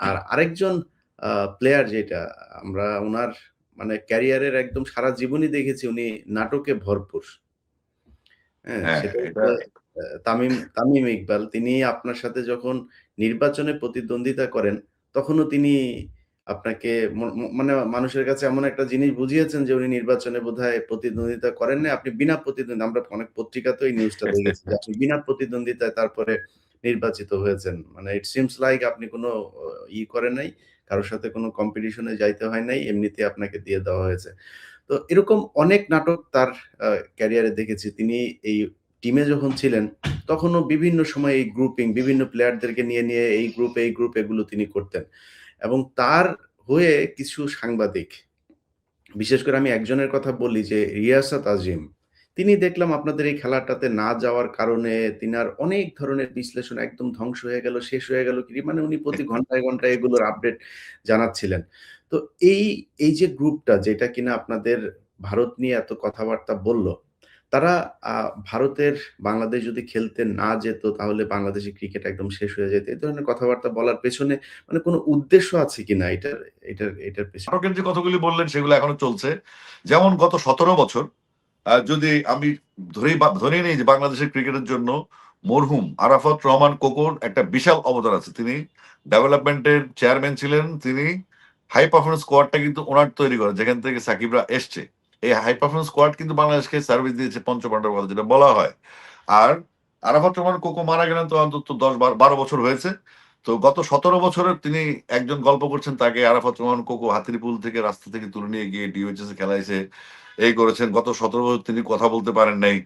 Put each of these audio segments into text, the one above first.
আর আরেকজন প্লেয়ার যেটা আমরা উনার মানে ক্যারিয়ারের একদম সারা জীবনই দেখেছি উনি নাটকে ভরপুর। হ্যাঁ? হ্যাঁ, সেটা এটা হচ্ছে তামিম ইকবাল। তিনি আপনার সাথে যখন নির্বাচনে প্রতিদ্বন্দ্বিতা করেন, তখনও তিনি আপনাকে ম ম মানে মানুষের কাছে এমন একটা জিনিস বুঝিয়েছেন যে উনি নির্বাচনে বোধহয় প্রতিদ্বন্দ্বিতা করেন নাই। আপনি বিনা প্রতিদ্বন্দ্বিতা আমরা অনেক পত্রিকাতেও এই নিউজটা দেখেছি যে আপনি বিনা প্রতিদ্বন্দ্বিতায় তারপরে নির্বাচিত হয়েছেন। মানে ইট সিমস লাইক আপনি কোনো করেন নাই। কারো সাথে কোনো কম্পিটিশন এ যাইতে হয় নাই। এমনিতে আপনাকে দিয়ে দেওয়া হয়েছে। তো এরকম অনেক নাটক তার ক্যারিয়ারে দেখেছি। তিনি এই টিমে যখন ছিলেন, তখনও বিভিন্ন সময় এই গ্রুপিং, বিভিন্ন প্লেয়ারদেরকে নিয়ে এই গ্রুপ এগুলো তিনি করতেন। এবং তার হয়ে কিছু সাংবাদিক, বিশেষ করে আমি একজনের কথা বলি যে রিয়াসাত আজিম। তিনি দেখলাম আপনাদের এই খেলাটাতে না যাওয়ার কারণে তিনার অনেক ধরনের বিশ্লেষণ একদম ধ্বংস হয়ে গেল, শেষ হয়ে গেল কি মানে উনি প্রতি ঘন্টায় এগুলোর আপডেট জানাচ্ছিলেন। তো এই, এই যে গ্রুপটা যেটা কিনা আপনাদের ভারত নিয়ে এত কথাবার্তা বলল, তারা ভারতের বাংলাদেশ যদি খেলতে না যেত তাহলে বাংলাদেশের ক্রিকেট একদম শেষ হয়ে যেত। এই ধরনের কথাবার্তা বলার পেছনে মানে কোনো উদ্দেশ্য আছে কিনা এটার পেছনে? নাটকের যে কথাগুলি বললেন সেগুলো এখনো চলছে। যেমন গত 17 বছর যদি আমি ধরে নিই যে বাংলাদেশের ক্রিকেটের জন্য মরহুম আরাফাত রহমান কোকোর একটা বিশাল অবদান আছে। তিনি ডেভেলপমেন্টের চেয়ারম্যান ছিলেন। তিনি হাই পারফরমেন্স স্কোয়াডটা কিন্তু ওনার তৈরি করে, যেখান থেকে সাকিবরা এসছে। এই হাই পারফরমেন্স স্কোয়াড কিন্তু বাংলাদেশকে সার্ভিস দিয়েছে পঞ্চপাণ্ডবের কথা যেটা বলা হয়। আর আরাফাত রহমান কোকো মারা গেলেন তো অন্তত 10-12 বছর হয়েছে। তো গত 17 বছরে তিনি একজন গল্প করছেন, তাকে আরাফাত রহমান কোকো হাতিরপুল থেকে রাস্তা থেকে তুলে নিয়ে গিয়ে ডিওএইচএস এ খেলাইছে, এই করেছেন। গত 17 বছর তিনি কথা বলতে পারেন নাই,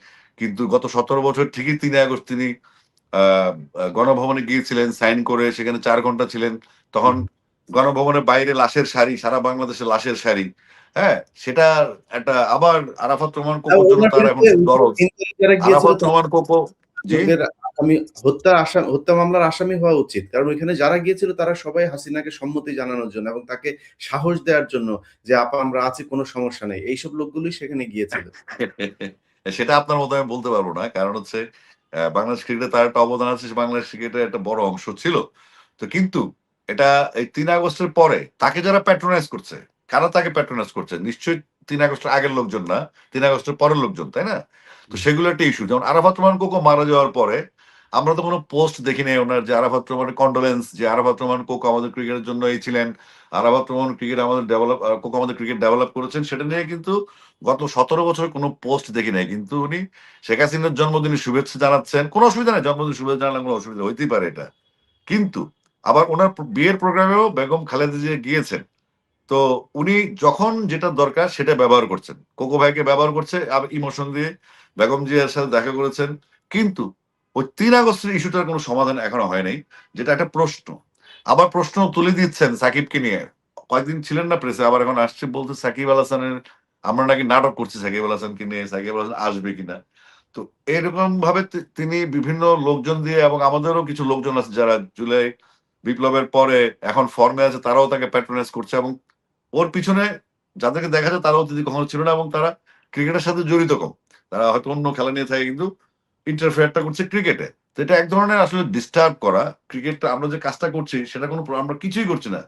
কিন্তু গত 17 বছর ঠিকই 3 আগস্ট তিনি গণভবনে গিয়েছিলেন সাইন করে, সেখানে 4 ঘন্টা ছিলেন। তখন গণভবনের বাইরে লাশের সারি, সারা বাংলাদেশে লাশের সারি। হ্যাঁ, সেটা একটা আবার আরাফাত রহমান কোকোর জন্য ওনার তার এখন বিরুদ্ধে খুব দরদ। যারা গিয়েছিল আরাফাত রহমান কোকো জি আসামি হত্যা মামলার আসামি হওয়া উচিত। কারণ ওইখানে যারা গিয়েছিল তারা সবাই হাসিনাকে সম্মতি জানানোর জন্য এবং তাকে সাহস দেওয়ার জন্য যে আপা আমরা আছি কোনো সমস্যা নেই। এইসব লোকগুলোই সেখানে গিয়েছিল। সেটা আপনার মতো আমি বলতে পারবো না, কারণ হচ্ছে বাংলাদেশ ক্রিকেটে তার একটা অবদান আছে, বাংলাদেশ ক্রিকেটের একটা বড় অংশ ছিল। তো কিন্তু এটা এই 3 আগস্টের পরে তাকে যারা প্যাট্রোনাইজ করছে, কারা তাকে প্যাট্রোনাইজ করছে? নিশ্চয়ই 3 আগস্টের আগের লোকজন না, 3 আগস্টের পরের লোকজন, তাই না? তো সেগুলো একটা ইস্যু। যেমন আরাফাত রহমান কোকো মারা যাওয়ার পরে আমরা তো কোনো পোস্ট দেখি নাই ওনার যে আরাফাত রহমানের কন্ডোলেন্স, যে আরাফাত রহমান কোকো আমাদের ক্রিকেটের জন্য এই ছিলেন, আরাফাত রহমান ক্রিকেট আমাদের কোকো আমাদের ক্রিকেট ডেভেলপ করেছেন, সেটা নিয়ে কিন্তু গত 17 বছর কোনো পোস্ট দেখি নাই। কিন্তু উনি শেখ হাসিনার জন্মদিনে শুভেচ্ছা জানাচ্ছেন, কোনো অসুবিধা নেই, জন্মদিন শুভেচ্ছা জানালে কোনো অসুবিধা হইতেই পারে এটা। কিন্তু আবার ওনার বিয়ের প্রোগ্রামেও বেগম খালেদা জিয়া গিয়েছেন। তো উনি যখন যেটা দরকার সেটা ব্যবহার করছেন, কোকো ভাইকে ব্যবহার করছে, আবার ইমোশন দিয়ে বেগম জিয়ার সাথে দেখা করেছেন। কিন্তু ওই 3 আগস্টের ইস্যুটার কোনো সমাধান এখনো হয় নাই, যেটা একটা প্রশ্ন। আবার প্রশ্ন তুলে দিচ্ছেন সাকিবকে নিয়ে। কয়েকদিন ছিলেন না প্রেসে, আবার এখন আসছে বলতে সাকিব আল হাসানের আমরা নাকি নাটক করছি সাকিব আল হাসানকে নিয়ে, সাকিব আল হাসান আসবে কিনা। তো এরকম ভাবে তিনি বিভিন্ন লোকজন দিয়ে, এবং আমাদেরও কিছু লোকজন আছে যারা জুলাই বিপ্লবের পরে এখন ফর্মে আছে, তারাও তাকে প্যাট্রোনাইজ করছে। এবং ওর পিছনে যাদেরকে দেখা যায় তারা অতিথি কখনো ছিল না, এবং তারা ক্রিকেটের সাথে জড়িত কম। তারা হয়তো অন্য খেলা নিয়ে থাকে, কিন্তু ইন্টারফেয়ারটা করছে ক্রিকেটে। তো এটা এক ধরনের আসলে ডিস্টার্ব করা। ক্রিকেটটা আমরা যে কাজটা করছি সেটা কোনো আমরা কিছুই করছি না।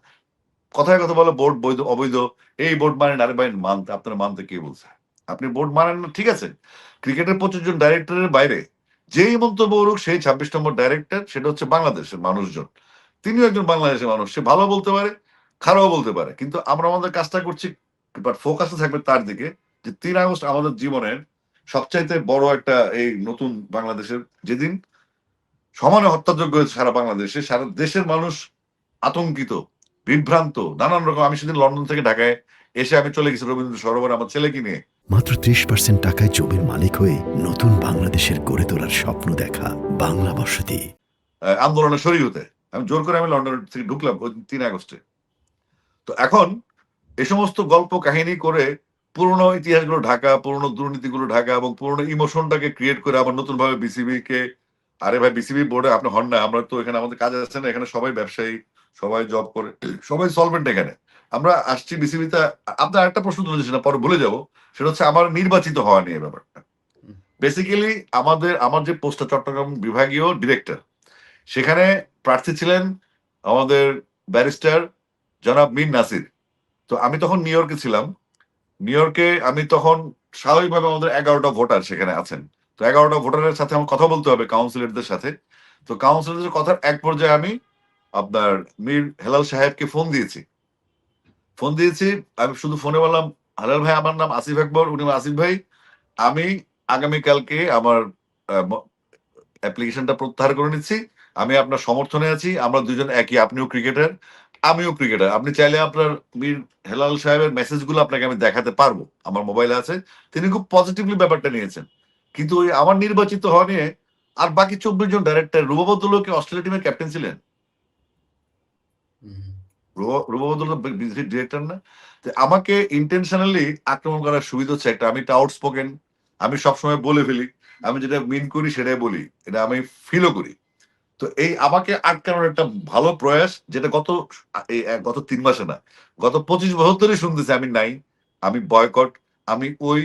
কথায় কথা বলে বোর্ড বৈধ অবৈধ, এই বোর্ড মানেন, আরে ভাই মানতে আপনারা মানতে কে বলছে? আপনি বোর্ড মানেন না, ঠিক আছে। ক্রিকেটের 25 জন ডাইরেক্টরের বাইরে যেই মন্তব্য করুক সেই 26 নম্বর ডাইরেক্টর, সেটা হচ্ছে বাংলাদেশের মানুষজন। তিনিও একজন বাংলাদেশের মানুষ, সে ভালো বলতে পারে, খারাপও বলতে পারে, কিন্তু আমরা আমাদের কাজটা করছি। বাট ফোকাসে থাকবে তার দিকে যে 3 আগস্ট আমাদের জীবনের সবচাইতে বড় একটা এই নতুন বাংলাদেশের, যেদিন সমানে হত্যাযোগ্য হয়েছে সারা বাংলাদেশে, সারা দেশের মানুষ আতঙ্কিত, বিভ্রান্ত, নানান রকম। আমি সেদিন লন্ডন থেকে ঢাকায় এসে আমি চলে গেছি রবীন্দ্র সরোবরে আমার ছেলেকে নিয়ে। মাত্র 30% টাকায় জমির মালিক হয়ে নতুন বাংলাদেশের গড়ে তোলার স্বপ্ন দেখা বাংলা বসতি আন্দোলনে শরীর হতে আমি জোর করে আমি লন্ডন থেকে ঢুকলাম ওই 3 আগস্টে। তো এখন এ সমস্ত গল্প কাহিনী করে পুরনো ইতিহাসগুলো ঢাকা, পুরনো দুর্নীতিগুলো ঢাকা, এবং পুরনো ইমোশনটাকে ক্রিয়েট করে আবার নতুন ভাবে বিসিবি কে, আরে ভাই বিসিবি বোর্ডে আপনি হন না, আমরা তো এখানে আমাদের কাজ আছে না, এখানে সবাই ব্যবসায়ী, সবাই জব করে, সবাই সলভেন্ট এখানে। আমরা আসছি বিসিবিতে। আপনার একটা প্রশ্ন তুলে দিচ্ছি না, পরে ভুলে যাবো, সেটা হচ্ছে আমার নির্বাচিত হওয়া নিয়ে ব্যাপারটা। বেসিক্যালি আমার যে পোস্টটা চট্টগ্রাম বিভাগীয় ডিরেক্টর, সেখানে প্রার্থী ছিলেন আমাদের ব্যারিস্টার জনাব মীর নাসির। তো আমি তখন নিউ ইয়র্কে ছিলাম। নিউ ইয়র্কে আমি তখন স্বাভাবিকভাবে আমাদের 11টা ভোটার সেখানে আছেন। তো 11টা ভোটারের সাথে আমার কথা বলতে হবে কাউন্সিলরদের সাথে। তো কাউন্সিলরদের কথার এক পর্যায়ে আমি আপনার মীর হেলাল সাহেবকে ফোন দিয়েছি। ফোন দিয়েছি, আমি শুধু ফোনে বললাম, "হেলাল ভাই, আমার নাম আসিফ আকবর।" উনি বললেন, "আসিফ ভাই, আমি আগামীকালকে আমার আ ম অ্যাপ্লিকেশনটা প্রত্যাহার করে নিচ্ছি। আমি আপনার সমর্থনে আছি। আমরা দুজন একই। আপনিও ক্রিকেটার, আমিও ক্রিকেটার। আপনি চাইলে আপনার মীর হেলাল সাহেবের মেসেজগুলো আপনাকে আমি দেখাতে পারবো। আমার মোবাইলে আছে।" তিনি খুব পজিটিভলি ব্যাপারটা নিয়েছেন। কিন্তু ওই আমার নির্বাচিত হওয়া নিয়ে আর বাকি ২৪ জন ডাইরেক্টর, রুবাবুদ্দৌলা কি অস্ট্রেলিয়া টিমের ক্যাপ্টেন ছিলেন? হুম, রুবাবুদ্দৌলা ডিরেক্টর না? তো আমাকে ইনটেনশনালি আক্রমণ করার সুবিধা হচ্ছে একটা, আমি একটা আউটস্পোকেন, আমি সবসময় বলে ফেলি। আমি যেটা মিন করি সেটাই বলি। এটা আমি ফিলও করি। তো এই আমাকে আটকানোর একটা ভালো প্রয়াস, যেটা গত ৩ মাসে না, গত ২৫ বছর ধরেই শুনতেছি আমি নাই, আমি বয়কট, আমি ওই,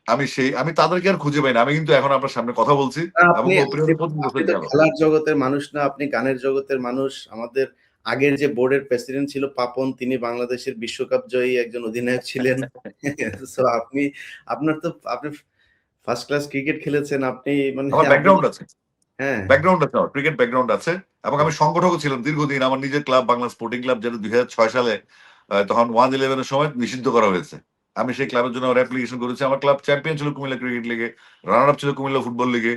আমি সেই, আমি তাদেরকে আর খুঁজে পাই না। আমি কিন্তু এখন আপনার সামনে কথা বলছি না, এবং আপনি ওপেনিয়ন আসিফ, ২৫ আপনি বছর তো গেল। খেলার জগতের মানুষ না, আপনি গানের জগতের মানুষ। আমাদের আগের যে বোর্ডের প্রেসিডেন্ট ছিল পাপন, তিনি বাংলাদেশের বিশ্বকাপ জয়ী একজন অধিনায়ক ছিলেন। সো আপনি ফার্স্ট ক্লাস ক্রিকেট খেলেছেন। আপনি মানে আমার আপনি ব্যাকগ্রাউন্ড আছে। হ্যাঁ, ব্যাকগ্রাউন্ড আছে আমার, ক্রিকেট ব্যাকগ্রাউন্ড আছে এবং আমি সংগঠকও ছিলাম দীর্ঘদিন। আমার নিজের ক্লাব বাংলা স্পোর্টিং ক্লাব, যেটা ২০০৬ সালে তখন 1-11 এর সময় নিষিদ্ধ করা হয়েছে। আমি সেই ক্লাবের জন্য আমার অ্যাপ্লিকেশন করেছি। আমার ক্লাব চ্যাম্পিয়ন ছিল কুমিল্লা ক্রিকেট লিগে, রানার আপ ছিল কুমিল্লা ফুটবল লিগে।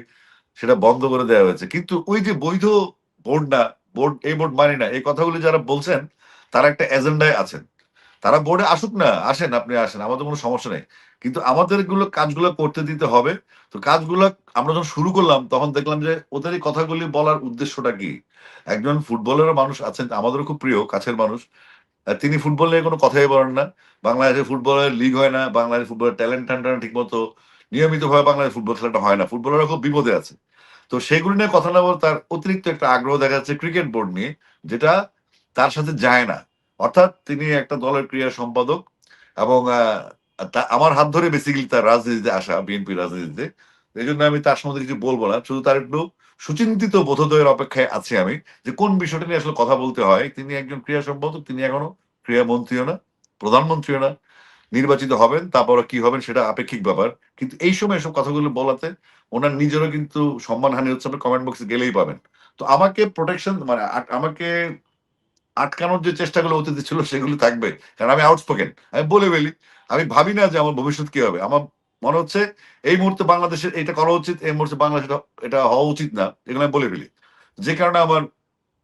সেটা বন্ধ করে দেওয়া হয়েছে। কিন্তু ওই যে বৈধ বোর্ড না, এই বোর্ড মানি না, এই কথাগুলি যারা বলছেন তারা একটা এজেন্ডায় আছেন। তারা বোর্ডে আসুক না, আসেন, আপনি আসেন, আমাদের কোনো সমস্যা নেই। কিন্তু আমাদের কাজগুলো করতে দিতে হবে। তো কাজগুলা আমরা যখন শুরু করলাম তখন দেখলাম যে ওদের এই কথাগুলি বলার উদ্দেশ্যটা কি? একজন ফুটবলেরও মানুষ আছেন, আমাদেরও খুব প্রিয় কাছের মানুষ। তিনি ফুটবল নিয়ে কোনো কথাই বলেন না। বাংলাদেশে ফুটবলের লিগ হয় না। বাংলাদেশ ফুটবলের ট্যালেন্ট হান্ট হয় না ঠিকমতো। নিয়মিতভাবে বাংলাদেশ ফুটবল খেলাটা হয় না। ফুটবলাররা খুব বিপদে আছে। তো সেগুলো নিয়ে কথা না বলে তার অতিরিক্ত একটা আগ্রহ দেখা যাচ্ছে ক্রিকেট বোর্ড নিয়ে, যেটা তার সাথে যায় না। অর্থাৎ তিনি একটা দলের ক্রীড়া সম্পাদক এবং আমার হাত ধরে বেসিক্যালি তার রাজনীতিতে আসা, বিএনপি রাজনীতিতে। এজন্য আমি তার সম্বন্ধে কিছু বলব না। শুধু তার একটু সুচিন্তিত বোধোদয়ের অপেক্ষায় আছি আমি, যে কোন বিষয়টা নিয়ে আসলে কথা বলতে হয়। তিনি একজন ক্রীড়া সম্পাদক, তিনি এখনো ক্রীড়া মন্ত্রীও না, প্রধানমন্ত্রীও না। নির্বাচিত হবেন, তারপরে কি হবেন সেটা আপেক্ষিক ব্যাপার। কিন্তু এই সময় এসব কথাগুলো বলাতে উনার নিজেরও কিন্তু সম্মানহানি হচ্ছে, আপনি কমেন্ট বক্সে গেলেই পাবেন। তো আমাকে প্রোটেকশন মানে আমাকে আটকানোর যে চেষ্টাগুলো অতীতে ছিল সেগুলো থাকবে। কারণ আমি আউটস্পোকেন। আমি বলে ফেলি। আমি ভাবি না যে আমার ভবিষ্যৎ কি হবে। আমার মনে হচ্ছে এই মুহূর্তে বাংলাদেশের এটা করা উচিত, এই মুহূর্তে বাংলাদেশে এটা হওয়া উচিত না। এগুলো আমি বলে ফেলি। যে কারণে আমার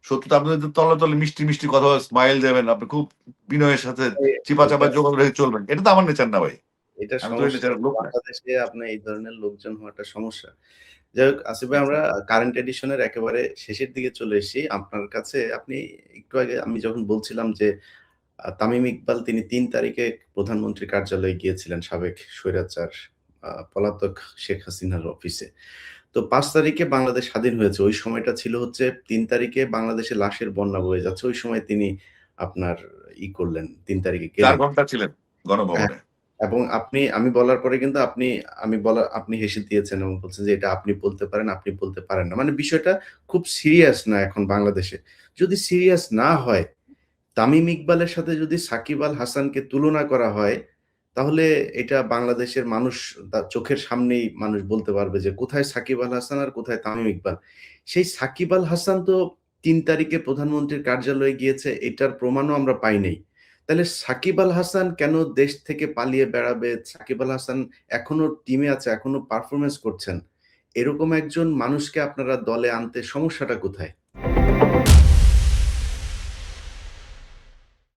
শত্রুতা, আপনি যদি তলে, তলে মিষ্টি, মিষ্টি কথা স্মাইল দেবেন, আপনি খুব বিনয়ের সাথে এটা চিপা-চাপায় যোগাযোগ রেখে চলবেন। এটা তো আমার নেচার না ভাই। এটা আমি তো এই সমস্যা। নেচারের লোক না। বাংলাদেশে আপনার এই ধরনের লোকজন হওয়াটা সমস্যা। যাই হোক আসিফ ভাই, আচ্ছা। আমরা কারেন্ট এডিশন এর একেবারে শেষের দিকে চলে এসেছি। আপনার কাছে আপনি একটু আগে আমি যখন বলছিলাম যে তামিম ইকবাল তিনি ৩ তারিখে প্রধানমন্ত্রীর কার্যালয়ে গিয়েছিলেন সাবেক স্বৈরাচার পলাতক শেখ হাসিনার অফিসে। তো ৫ তারিখে বাংলাদেশ স্বাধীন হয়েছে। ওই সময়টা ছিল হচ্ছে ৩ তারিখে বাংলাদেশে লাশের বন্যা বয়ে যাচ্ছে। ওই সময় তিনি আপনার করলেন, ৩ তারিখে ৪ গেলেন। ঘন্টা ছিলেন হ্যাঁ, গণভবনে। এবং আমি বলার পরে কিন্তু আপনি হেসে দিয়েছেন এবং বলছেন যে এটা আপনি বলতে পারেন, আপনি বলতে পারেন না। মানে বিষয়টা খুব সিরিয়াস না এখন বাংলাদেশে। যদি সিরিয়াস না হয়, তামিম ইকবালের সাথে যদি সাকিব আল হাসানকে তুলনা করা হয়, তাহলে এটা বাংলাদেশের মানুষ চোখের সামনেই মানুষ বলতে পারবে যে কোথায় সাকিব আল হাসান আর কোথায় তামিম ইকবাল। সেই সাকিব আল হাসান তো ৩ তারিখে প্রধানমন্ত্রীর কার্যালয়ে গিয়েছে, এটার প্রমাণও আমরা পাই নাই। তাহলে সাকিব আল হাসান কেন দেশ থেকে পালিয়ে বেড়াবে? সাকিব আল হাসান এখনো টিমে আছে, এখনো পারফরম্যান্স করছেন। এরকম একজন মানুষকে আপনারা দলে আনতে সমস্যাটা কোথায়?